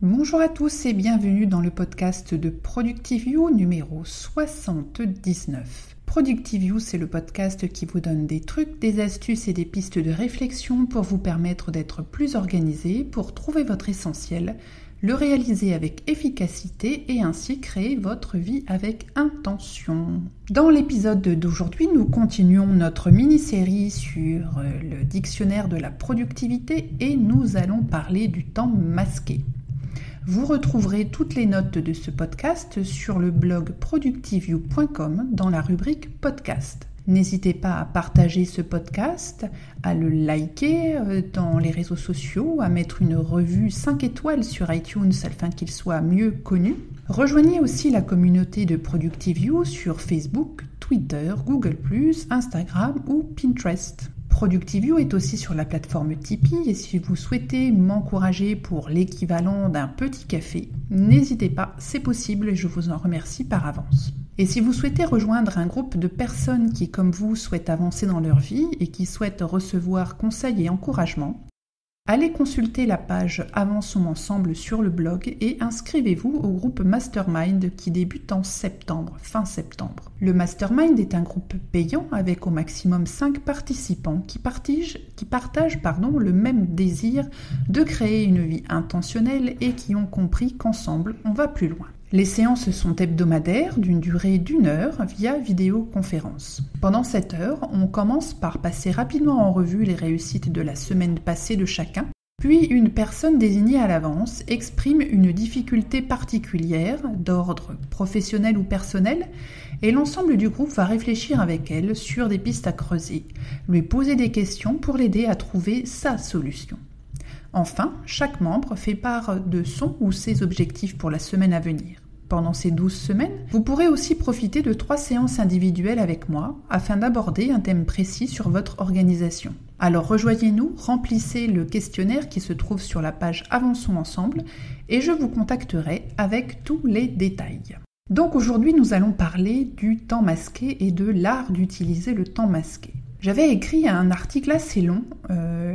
Bonjour à tous et bienvenue dans le podcast de ProductiveYou numéro 79. ProductiveYou, c'est le podcast qui vous donne des trucs, des astuces et des pistes de réflexion pour vous permettre d'être plus organisé, pour trouver votre essentiel, le réaliser avec efficacité et ainsi créer votre vie avec intention. Dans l'épisode d'aujourd'hui, nous continuons notre mini-série sur le dictionnaire de la productivité et nous allons parler du temps masqué. Vous retrouverez toutes les notes de ce podcast sur le blog productiveyou.com dans la rubrique podcast. N'hésitez pas à partager ce podcast, à le liker dans les réseaux sociaux, à mettre une revue 5 étoiles sur iTunes afin qu'il soit mieux connu. Rejoignez aussi la communauté de ProductiveYou sur Facebook, Twitter, Google+, Instagram ou Pinterest. ProductiveYou est aussi sur la plateforme Tipeee et si vous souhaitez m'encourager pour l'équivalent d'un petit café, n'hésitez pas, c'est possible et je vous en remercie par avance. Et si vous souhaitez rejoindre un groupe de personnes qui, comme vous, souhaitent avancer dans leur vie et qui souhaitent recevoir conseils et encouragements, allez consulter la page Avançons ensemble sur le blog et inscrivez-vous au groupe Mastermind qui débute en septembre, fin septembre. Le Mastermind est un groupe payant avec au maximum 5 participants qui partagent le même désir de créer une vie intentionnelle et qui ont compris qu'ensemble, on va plus loin. Les séances sont hebdomadaires d'une durée d'1 heure via vidéoconférence. Pendant cette heure, on commence par passer rapidement en revue les réussites de la semaine passée de chacun, puis une personne désignée à l'avance exprime une difficulté particulière d'ordre professionnel ou personnel et l'ensemble du groupe va réfléchir avec elle sur des pistes à creuser, lui poser des questions pour l'aider à trouver sa solution. Enfin, chaque membre fait part de son ou ses objectifs pour la semaine à venir. Pendant ces 12 semaines, vous pourrez aussi profiter de 3 séances individuelles avec moi afin d'aborder un thème précis sur votre organisation. Alors rejoignez-nous, remplissez le questionnaire qui se trouve sur la page Avançons ensemble et je vous contacterai avec tous les détails. Donc aujourd'hui, nous allons parler du temps masqué et de l'art d'utiliser le temps masqué. J'avais écrit un article assez long,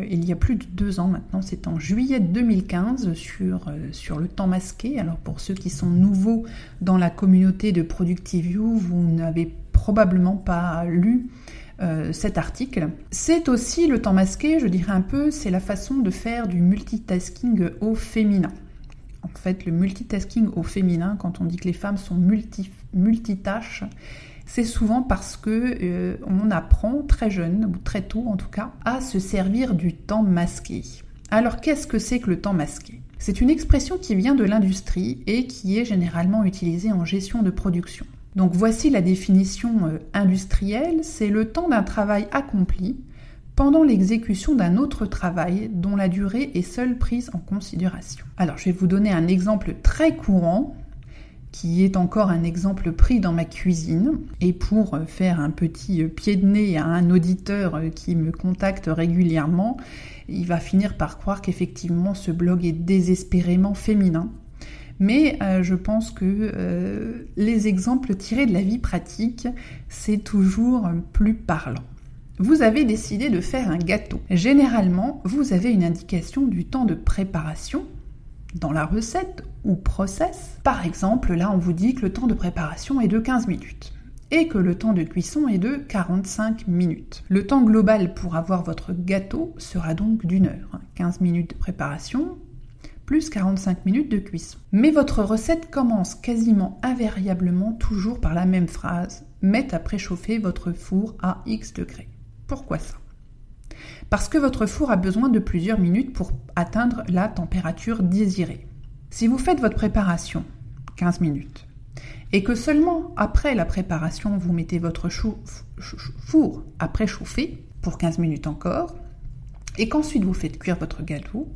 il y a plus de 2 ans maintenant, c'est en juillet 2015, sur le temps masqué. Alors pour ceux qui sont nouveaux dans la communauté de ProductiveYou, vous n'avez probablement pas lu cet article. C'est aussi le temps masqué, je dirais un peu, c'est la façon de faire du multitasking au féminin. En fait, le multitasking au féminin, quand on dit que les femmes sont multitâches, c'est souvent parce que on apprend très jeune, ou très tôt en tout cas, à se servir du temps masqué. Alors qu'est-ce que c'est que le temps masqué ? C'est une expression qui vient de l'industrie et qui est généralement utilisée en gestion de production. Donc voici la définition industrielle, c'est le temps d'un travail accompli pendant l'exécution d'un autre travail dont la durée est seule prise en considération. Alors je vais vous donner un exemple très courant, qui est encore un exemple pris dans ma cuisine. Et pour faire un petit pied de nez à un auditeur qui me contacte régulièrement, il va finir par croire qu'effectivement ce blog est désespérément féminin. Mais je pense que les exemples tirés de la vie pratique, c'est toujours plus parlant. Vous avez décidé de faire un gâteau. Généralement, vous avez une indication du temps de préparation dans la recette ou process. Par exemple, là on vous dit que le temps de préparation est de 15 minutes et que le temps de cuisson est de 45 minutes. Le temps global pour avoir votre gâteau sera donc d'1 heure. 15 minutes de préparation plus 45 minutes de cuisson. Mais votre recette commence quasiment invariablement toujours par la même phrase « Mettez à préchauffer votre four à X degrés ». Pourquoi ça ? Parce que votre four a besoin de plusieurs minutes pour atteindre la température désirée. Si vous faites votre préparation, 15 minutes, et que seulement après la préparation, vous mettez votre four à préchauffer pour 15 minutes encore, et qu'ensuite vous faites cuire votre gâteau,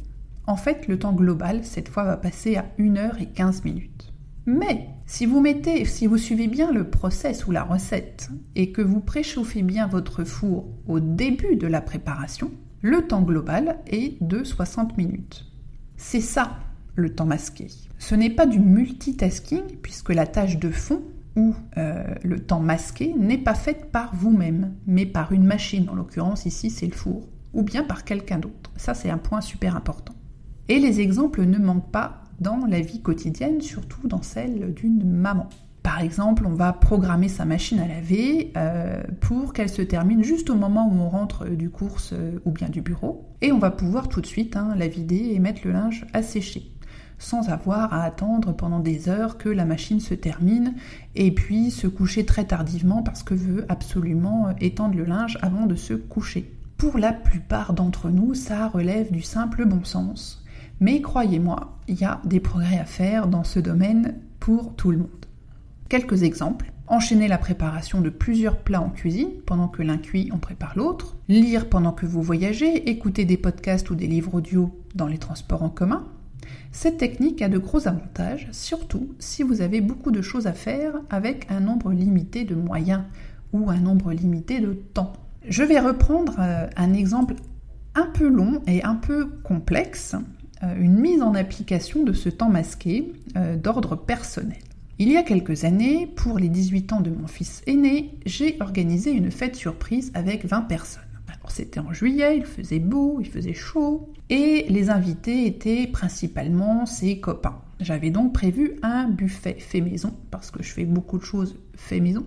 en fait, le temps global, cette fois, va passer à 1 heure et 15 minutes. Mais si vous suivez bien le process ou la recette et que vous préchauffez bien votre four au début de la préparation, le temps global est de 60 minutes. C'est ça le temps masqué. Ce n'est pas du multitasking puisque la tâche de fond ou le temps masqué n'est pas faite par vous-même, mais par une machine. En l'occurrence ici c'est le four, ou bien par quelqu'un d'autre. Ça c'est un point super important. Et les exemples ne manquent pas dans la vie quotidienne, surtout dans celle d'une maman. Par exemple, on va programmer sa machine à laver pour qu'elle se termine juste au moment où on rentre du course ou bien du bureau. Et on va pouvoir tout de suite la vider et mettre le linge à sécher, sans avoir à attendre pendant des heures que la machine se termine et puis se coucher très tardivement parce que veut absolument étendre le linge avant de se coucher. Pour la plupart d'entre nous, ça relève du simple bon sens. Mais croyez-moi, il y a des progrès à faire dans ce domaine pour tout le monde. Quelques exemples. Enchaîner la préparation de plusieurs plats en cuisine, pendant que l'un cuit, on prépare l'autre. Lire pendant que vous voyagez, écouter des podcasts ou des livres audio dans les transports en commun. Cette technique a de gros avantages, surtout si vous avez beaucoup de choses à faire avec un nombre limité de moyens ou un nombre limité de temps. Je vais reprendre un exemple un peu long et un peu complexe, une mise en application de ce temps masqué d'ordre personnel. Il y a quelques années, pour les 18 ans de mon fils aîné, j'ai organisé une fête surprise avec 20 personnes. Alors c'était en juillet, il faisait beau, il faisait chaud, et les invités étaient principalement ses copains. J'avais donc prévu un buffet fait maison, parce que je fais beaucoup de choses fait maison,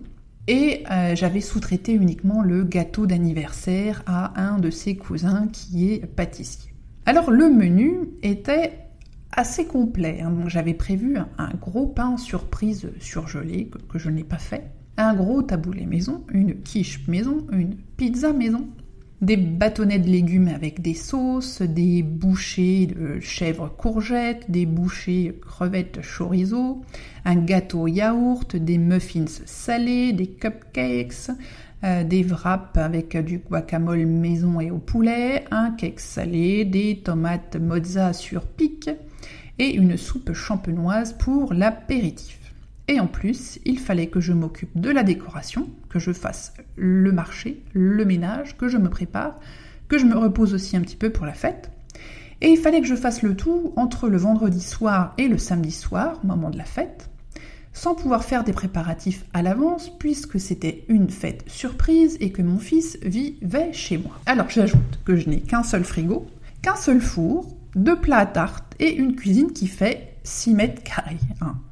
et j'avais sous-traité uniquement le gâteau d'anniversaire à un de ses cousins qui est pâtissier. Alors le menu était assez complet, Donc, j'avais prévu un gros pain surprise surgelé que je n'ai pas fait, un gros taboulé maison, une quiche maison, une pizza maison, des bâtonnets de légumes avec des sauces, des bouchées de chèvre courgettes, des bouchées crevettes chorizo, un gâteau yaourt, des muffins salés, des cupcakes, des wraps avec du guacamole maison et au poulet, un cake salé, des tomates mozza sur pic et une soupe champenoise pour l'apéritif. Et en plus, il fallait que je m'occupe de la décoration, que je fasse le marché, le ménage, que je me prépare, que je me repose aussi un petit peu pour la fête. Et il fallait que je fasse le tout entre le vendredi soir et le samedi soir, au moment de la fête, sans pouvoir faire des préparatifs à l'avance, puisque c'était une fête surprise et que mon fils vivait chez moi. Alors j'ajoute que je n'ai qu'un seul frigo, qu'un seul four, 2 plats à tarte et une cuisine qui fait 6 mètres carrés.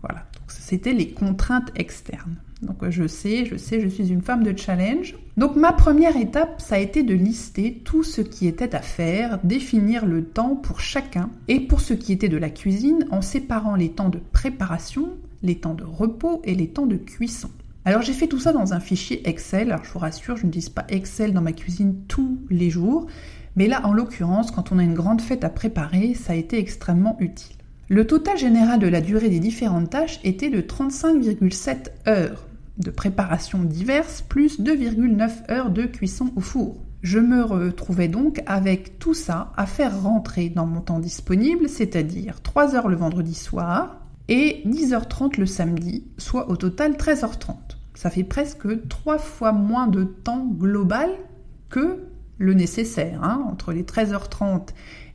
Voilà, donc c'était les contraintes externes. Donc je sais, je suis une femme de challenge. Donc ma première étape, ça a été de lister tout ce qui était à faire, définir le temps pour chacun, et pour ce qui était de la cuisine, en séparant les temps de préparation, les temps de repos et les temps de cuisson. Alors j'ai fait tout ça dans un fichier Excel. Alors je vous rassure, je n'utilise pas Excel dans ma cuisine tous les jours, mais là en l'occurrence, quand on a une grande fête à préparer, ça a été extrêmement utile. Le total général de la durée des différentes tâches était de 35,7 heures de préparation diverses, plus 2,9 heures de cuisson au four. Je me retrouvais donc avec tout ça à faire rentrer dans mon temps disponible, c'est-à-dire 3 heures le vendredi soir et 10h30 le samedi, soit au total 13h30. Ça fait presque 3 fois moins de temps global que le nécessaire, entre les 13h30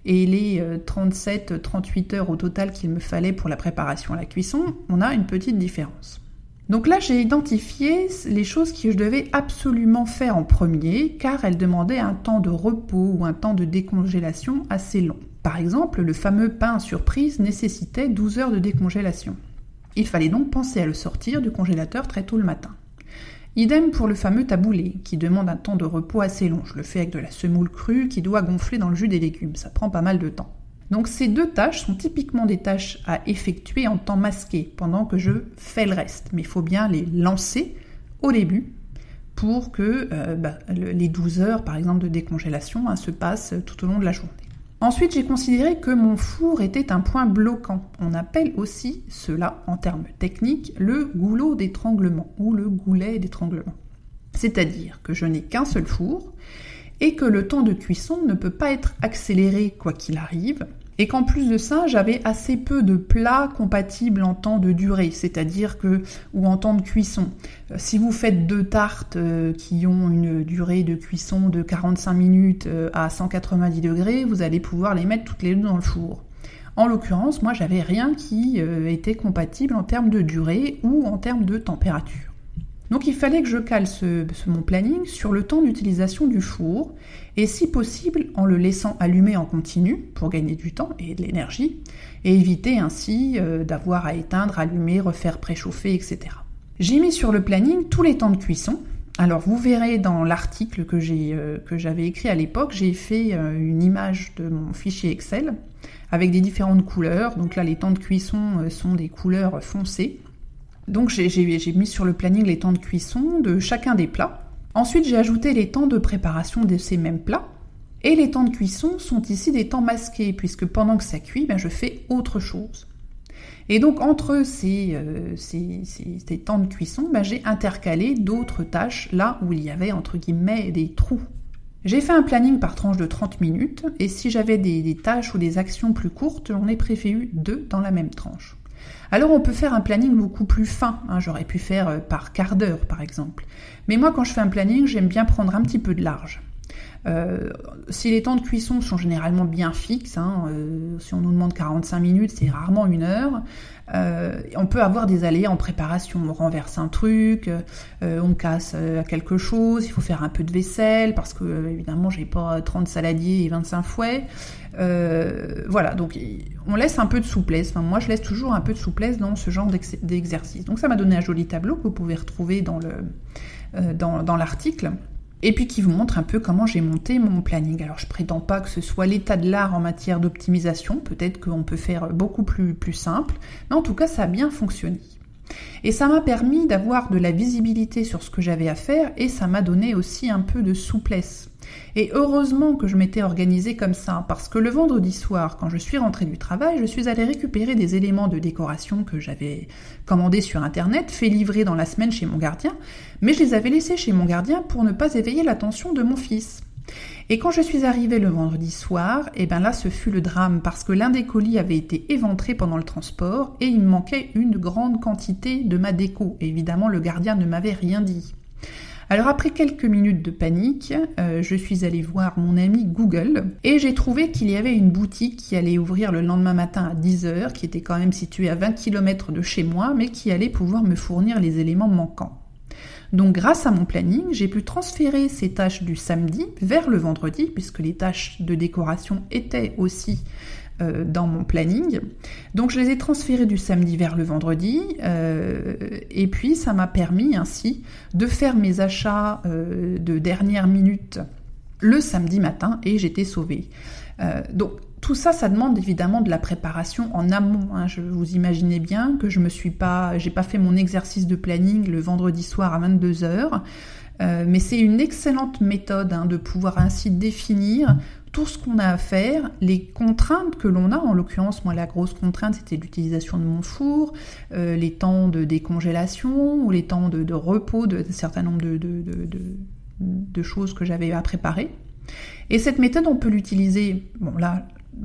et les 37-38 heures au total qu'il me fallait pour la préparation à la cuisson, on a une petite différence. Donc là, j'ai identifié les choses que je devais absolument faire en premier, car elles demandaient un temps de repos ou un temps de décongélation assez long. Par exemple, le fameux pain surprise nécessitait 12 heures de décongélation. Il fallait donc penser à le sortir du congélateur très tôt le matin. Idem pour le fameux taboulé, qui demande un temps de repos assez long. Je le fais avec de la semoule crue qui doit gonfler dans le jus des légumes. Ça prend pas mal de temps. Donc ces 2 tâches sont typiquement des tâches à effectuer en temps masqué, pendant que je fais le reste. Mais il faut bien les lancer au début pour que les 12 heures, par exemple, de décongélation se passent tout au long de la journée. Ensuite, j'ai considéré que mon four était un point bloquant. On appelle aussi cela, en termes techniques, le goulot d'étranglement ou le goulet d'étranglement. C'est-à-dire que je n'ai qu'un seul four et que le temps de cuisson ne peut pas être accéléré quoi qu'il arrive, et qu'en plus de ça, j'avais assez peu de plats compatibles en temps de durée, c'est-à-dire que, ou en temps de cuisson. Si vous faites 2 tartes qui ont une durée de cuisson de 45 minutes à 190 degrés, vous allez pouvoir les mettre toutes les 2 dans le four. En l'occurrence, moi, j'avais rien qui était compatible en termes de durée ou en termes de température. Donc il fallait que je cale mon planning sur le temps d'utilisation du four, et si possible en le laissant allumer en continu pour gagner du temps et de l'énergie, et éviter ainsi d'avoir à éteindre, allumer, refaire préchauffer, etc. J'ai mis sur le planning tous les temps de cuisson. Alors vous verrez dans l'article que j'avais écrit à l'époque, j'ai fait une image de mon fichier Excel avec des différentes couleurs. Donc là les temps de cuisson sont des couleurs foncées. Donc j'ai mis sur le planning les temps de cuisson de chacun des plats. Ensuite j'ai ajouté les temps de préparation de ces mêmes plats. Et les temps de cuisson sont ici des temps masqués, puisque pendant que ça cuit, je fais autre chose. Et donc entre ces temps de cuisson, j'ai intercalé d'autres tâches là où il y avait entre guillemets des trous. J'ai fait un planning par tranche de 30 minutes, et si j'avais des tâches ou des actions plus courtes, j'en ai prévu 2 dans la même tranche. Alors on peut faire un planning beaucoup plus fin, j'aurais pu faire par quart d'heure par exemple. Mais moi quand je fais un planning, j'aime bien prendre un petit peu de large. Si les temps de cuisson sont généralement bien fixes, si on nous demande 45 minutes, c'est rarement 1 heure, on peut avoir des allées en préparation. On renverse un truc, on casse quelque chose, il faut faire un peu de vaisselle, parce que évidemment j'ai pas 30 saladiers et 25 fouets. Voilà, donc on laisse un peu de souplesse. Moi je laisse toujours un peu de souplesse dans ce genre d'exercice. Donc ça m'a donné un joli tableau que vous pouvez retrouver dans l'article. Et puis qui vous montre un peu comment j'ai monté mon planning. Alors je prétends pas que ce soit l'état de l'art en matière d'optimisation, peut-être qu'on peut faire beaucoup plus simple, mais en tout cas ça a bien fonctionné. Et ça m'a permis d'avoir de la visibilité sur ce que j'avais à faire, et ça m'a donné aussi un peu de souplesse. Et heureusement que je m'étais organisée comme ça, parce que le vendredi soir, quand je suis rentrée du travail, je suis allée récupérer des éléments de décoration que j'avais commandés sur internet, fait livrer dans la semaine chez mon gardien, mais je les avais laissés chez mon gardien pour ne pas éveiller l'attention de mon fils. Et quand je suis arrivée le vendredi soir, là ce fut le drame, parce que l'un des colis avait été éventré pendant le transport et il me manquait une grande quantité de ma déco. Et évidemment, le gardien ne m'avait rien dit. Alors après quelques minutes de panique, je suis allée voir mon ami Google et j'ai trouvé qu'il y avait une boutique qui allait ouvrir le lendemain matin à 10h, qui était quand même située à 20 km de chez moi, mais qui allait pouvoir me fournir les éléments manquants. Donc grâce à mon planning, j'ai pu transférer ces tâches du samedi vers le vendredi, puisque les tâches de décoration étaient aussi dans mon planning. Donc je les ai transférées du samedi vers le vendredi, et puis ça m'a permis ainsi de faire mes achats de dernière minute le samedi matin, et j'étais sauvée. Donc tout ça, ça demande évidemment de la préparation en amont. Je vous imaginez bien que j'ai pas fait mon exercice de planning le vendredi soir à 22h, mais c'est une excellente méthode de pouvoir ainsi définir tout ce qu'on a à faire, les contraintes que l'on a. En l'occurrence, moi, la grosse contrainte, c'était l'utilisation de mon four, les temps de décongélation ou les temps de repos de certain nombre de choses que j'avais à préparer. Et cette méthode, on peut l'utiliser,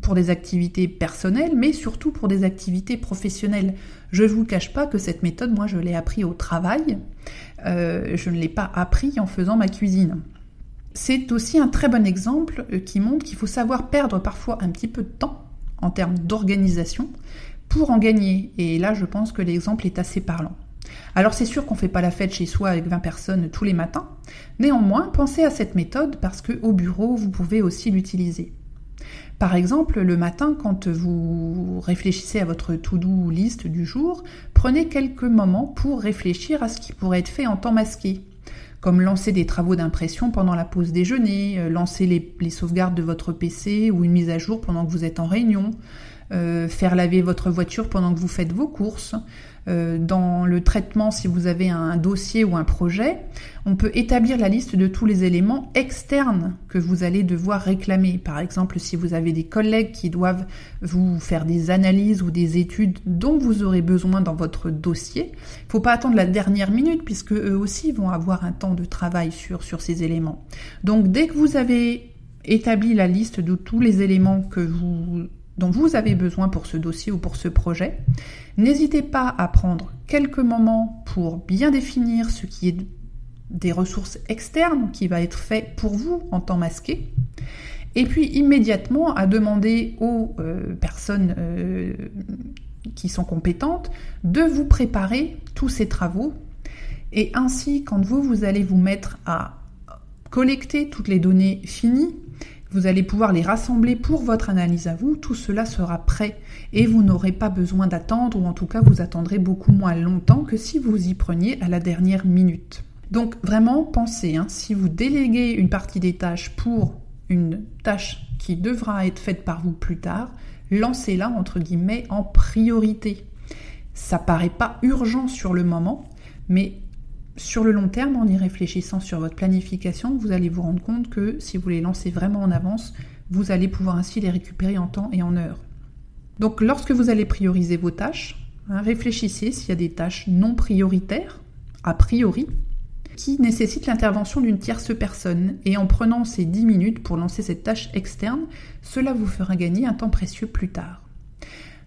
pour des activités personnelles, mais surtout pour des activités professionnelles. Je ne vous cache pas que cette méthode, moi, je l'ai appris au travail. Je ne l'ai pas appris en faisant ma cuisine. C'est aussi un très bon exemple qui montre qu'il faut savoir perdre parfois un petit peu de temps en termes d'organisation pour en gagner. Et là, je pense que l'exemple est assez parlant. Alors c'est sûr qu'on ne fait pas la fête chez soi avec 20 personnes tous les matins. Néanmoins, pensez à cette méthode parce qu'au bureau, vous pouvez aussi l'utiliser. Par exemple, le matin, quand vous réfléchissez à votre to-do list du jour, prenez quelques moments pour réfléchir à ce qui pourrait être fait en temps masqué. Comme lancer des travaux d'impression pendant la pause déjeuner, lancer les sauvegardes de votre PC ou une mise à jour pendant que vous êtes en réunion, faire laver votre voiture pendant que vous faites vos courses. Dans le traitement, si vous avez un dossier ou un projet, on peut établir la liste de tous les éléments externes que vous allez devoir réclamer. Par exemple, si vous avez des collègues qui doivent vous faire des analyses ou des études dont vous aurez besoin dans votre dossier, il ne faut pas attendre la dernière minute puisque eux aussi vont avoir un temps de travail sur ces éléments. Donc dès que vous avez établi la liste de tous les éléments dont vous avez besoin pour ce dossier ou pour ce projet, n'hésitez pas à prendre quelques moments pour bien définir ce qui est des ressources externes qui va être fait pour vous en temps masqué, et puis immédiatement à demander aux personnes qui sont compétentes de vous préparer tous ces travaux Et ainsi, quand vous allez vous mettre à collecter toutes les données finies, vous allez pouvoir les rassembler pour votre analyse à vous, tout cela sera prêt et vous n'aurez pas besoin d'attendre, ou en tout cas vous attendrez beaucoup moins longtemps que si vous y preniez à la dernière minute. Donc vraiment pensez, si vous déléguez une partie des tâches pour une tâche qui devra être faite par vous plus tard, lancez-la entre guillemets en priorité. Ça paraît pas urgent sur le moment, mais sur le long terme, en y réfléchissant sur votre planification, vous allez vous rendre compte que si vous les lancez vraiment en avance, vous allez pouvoir ainsi les récupérer en temps et en heure. Donc lorsque vous allez prioriser vos tâches, réfléchissez s'il y a des tâches non prioritaires, a priori, qui nécessitent l'intervention d'une tierce personne. Et en prenant ces 10 minutes pour lancer cette tâche externe, cela vous fera gagner un temps précieux plus tard.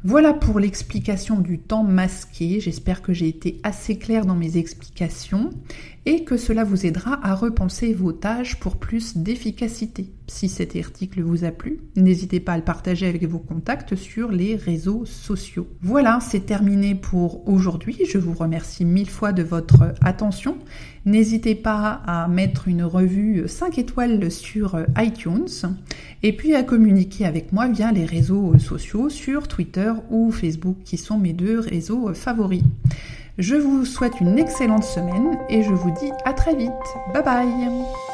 Voilà pour l'explication du temps masqué. J'espère que j'ai été assez claire dans mes explications et que cela vous aidera à repenser vos tâches pour plus d'efficacité. Si cet article vous a plu, n'hésitez pas à le partager avec vos contacts sur les réseaux sociaux. Voilà, c'est terminé pour aujourd'hui. Je vous remercie 1000 fois de votre attention. N'hésitez pas à mettre une revue 5 étoiles sur iTunes et puis à communiquer avec moi via les réseaux sociaux sur Twitter ou Facebook qui sont mes 2 réseaux favoris. Je vous souhaite une excellente semaine et je vous dis à très vite. Bye bye!